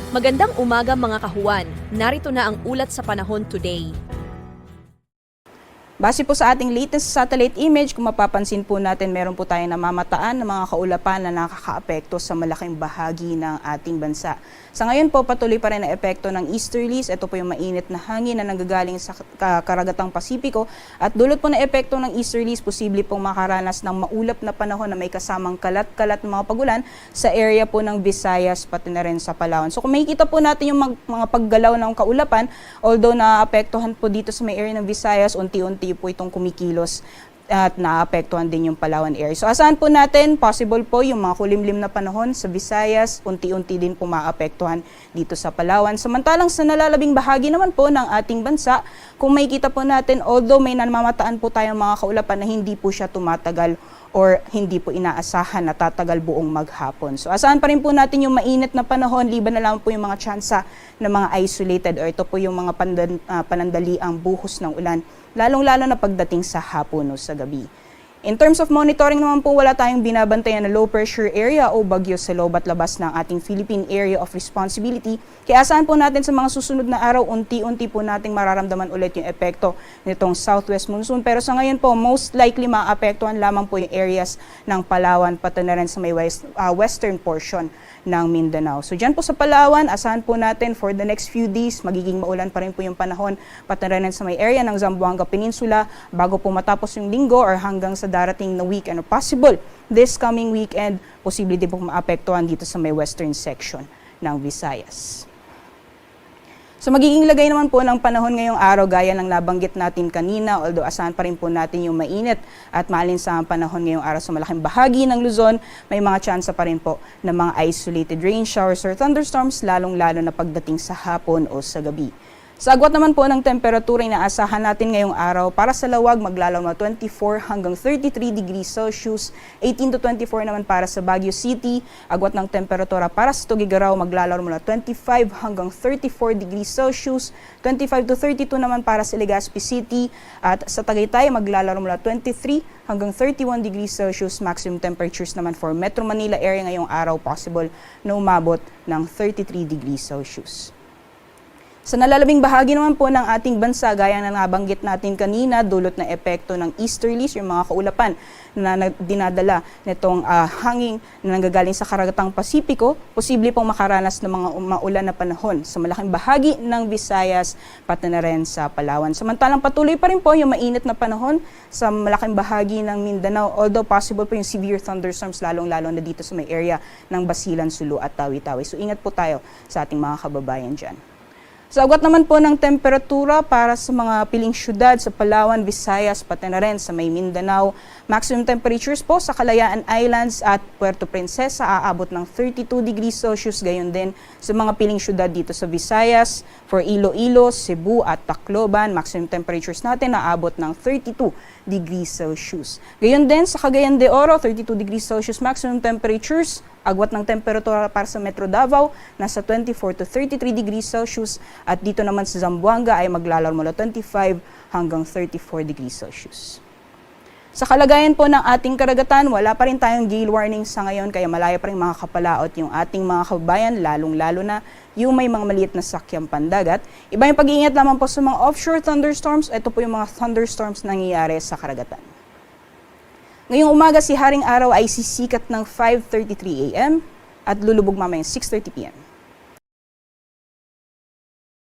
Magandang umaga mga kahuwan. Narito na ang ulat sa panahon today. Base po sa ating latest satellite image, kung mapapansin po natin, meron po tayong namamataan ng mga kaulapan na nakakaapekto sa malaking bahagi ng ating bansa. Sa ngayon po, patuloy pa rin ang epekto ng easterlies. Ito po yung mainit na hangin na nanggagaling sa karagatang Pasipiko. At dulot po na epekto ng easterlies, posible pong makaranas ng maulap na panahon na may kasamang kalat-kalat ng mga pagulan sa area po ng Visayas pati na rin sa Palawan. So kung makikita po natin yung mga paggalaw ng kaulapan, although naapektuhan po dito sa may area ng Visayas, unti-unti po itong kumikilos at naapektuhan din yung Palawan area. So asahan po natin, possible po yung mga kulimlim na panahon sa Visayas, unti-unti din po maapektuhan dito sa Palawan. Samantalang sa nalalabing bahagi naman po ng ating bansa, kung makikita po natin, although may namamataan po tayong mga kaulapan na hindi po siya tumatagal or hindi po inaasahan na tatagal buong maghapon. So asahan pa rin po natin yung mainit na panahon, liban na lang po yung mga tsansa ng mga isolated or ito po yung mga panandaliang buhos ng ulan, lalong-lalo na pagdating sa hapon o sa gabi. In terms of monitoring naman po, wala tayong binabantayan na low pressure area o bagyo sa loob at labas ng ating Philippine Area of Responsibility. Kaya asahan po natin sa mga susunod na araw, unti-unti po nating mararamdaman ulit yung epekto nitong southwest monsoon. Pero sa ngayon po, most likely maapektuhan lamang po yung areas ng Palawan pati na rin sa may western portion ng Mindanao. So dyan po sa Palawan, asahan po natin for the next few days, magiging maulan pa rin po yung panahon pati na rin sa may area ng Zamboanga Peninsula bago po matapos yung linggo or hanggang sa darating na weekend or possible this coming weekend, posible din po maapektuhan dito sa may western section ng Visayas. So magiging lagay naman po ng panahon ngayong araw gaya ng nabanggit natin kanina, although asahan pa rin po natin yung mainit at maalinsahang panahon ngayong araw sa malaking bahagi ng Luzon, may mga tsansa pa rin po ng mga isolated rain showers or thunderstorms, lalong-lalo na pagdating sa hapon o sa gabi. Sa agwat naman po ng temperatura, inaasahan natin ngayong araw para sa Lawag maglalaw na 24 hanggang 33 degrees Celsius, 18 to 24 naman para sa Baguio City. Agwat ng temperatura para sa Tugigaraw maglalaw mula 25 hanggang 34 degrees Celsius, 25 to 32 naman para sa Legazpi City. At sa Tagaytay maglalaro mula 23 hanggang 31 degrees Celsius. Maximum temperatures naman for Metro Manila area ngayong araw, possible na umabot ng 33 degrees Celsius. Sa nalalabing bahagi naman po ng ating bansa, gaya na nabanggit natin kanina, dulot na epekto ng easterlies, yung mga kaulapan na dinadala nitong hangin na nanggagaling sa karagatang Pasipiko, posible pong makaranas ng mga maulan na panahon sa malaking bahagi ng Visayas pati na rin sa Palawan. Samantalang patuloy pa rin po yung mainit na panahon sa malaking bahagi ng Mindanao, although possible po yung severe thunderstorms lalong-lalo na dito sa may area ng Basilan, Sulu at Tawi-Tawi. So ingat po tayo sa ating mga kababayan dyan. Sa agwat naman po ng temperatura para sa mga piling syudad sa Palawan, Visayas, pati na rin sa may Mindanao, maximum temperatures po sa Kalayaan Islands at Puerto Princesa aabot ng 32 degrees Celsius, gayon din sa mga piling syudad dito sa Visayas. For Iloilo, Cebu at Tacloban, maximum temperatures natin aabot ng 32 degrees Celsius. Gayon din sa Cagayan de Oro, 32 degrees Celsius maximum temperatures. Agwat ng temperatura para sa Metro Davao, nasa 24 to 33 degrees Celsius. At dito naman sa Zamboanga ay maglalaro mula 25 hanggang 34 degrees Celsius. Sa kalagayan po ng ating karagatan, wala pa rin tayong gale warning sa ngayon, kaya malaya pa rin mga kapalaot yung ating mga kababayan, lalong-lalo na yung may mga maliit na sakyang pandagat. Iba yung pag-iingat lamang po sa mga offshore thunderstorms. Ito po yung mga thunderstorms na nangyayari sa karagatan. Ngayong umaga, si Haring Araw ay sisikat ng 5:33 a.m. at lulubog mamayang 6:30 p.m.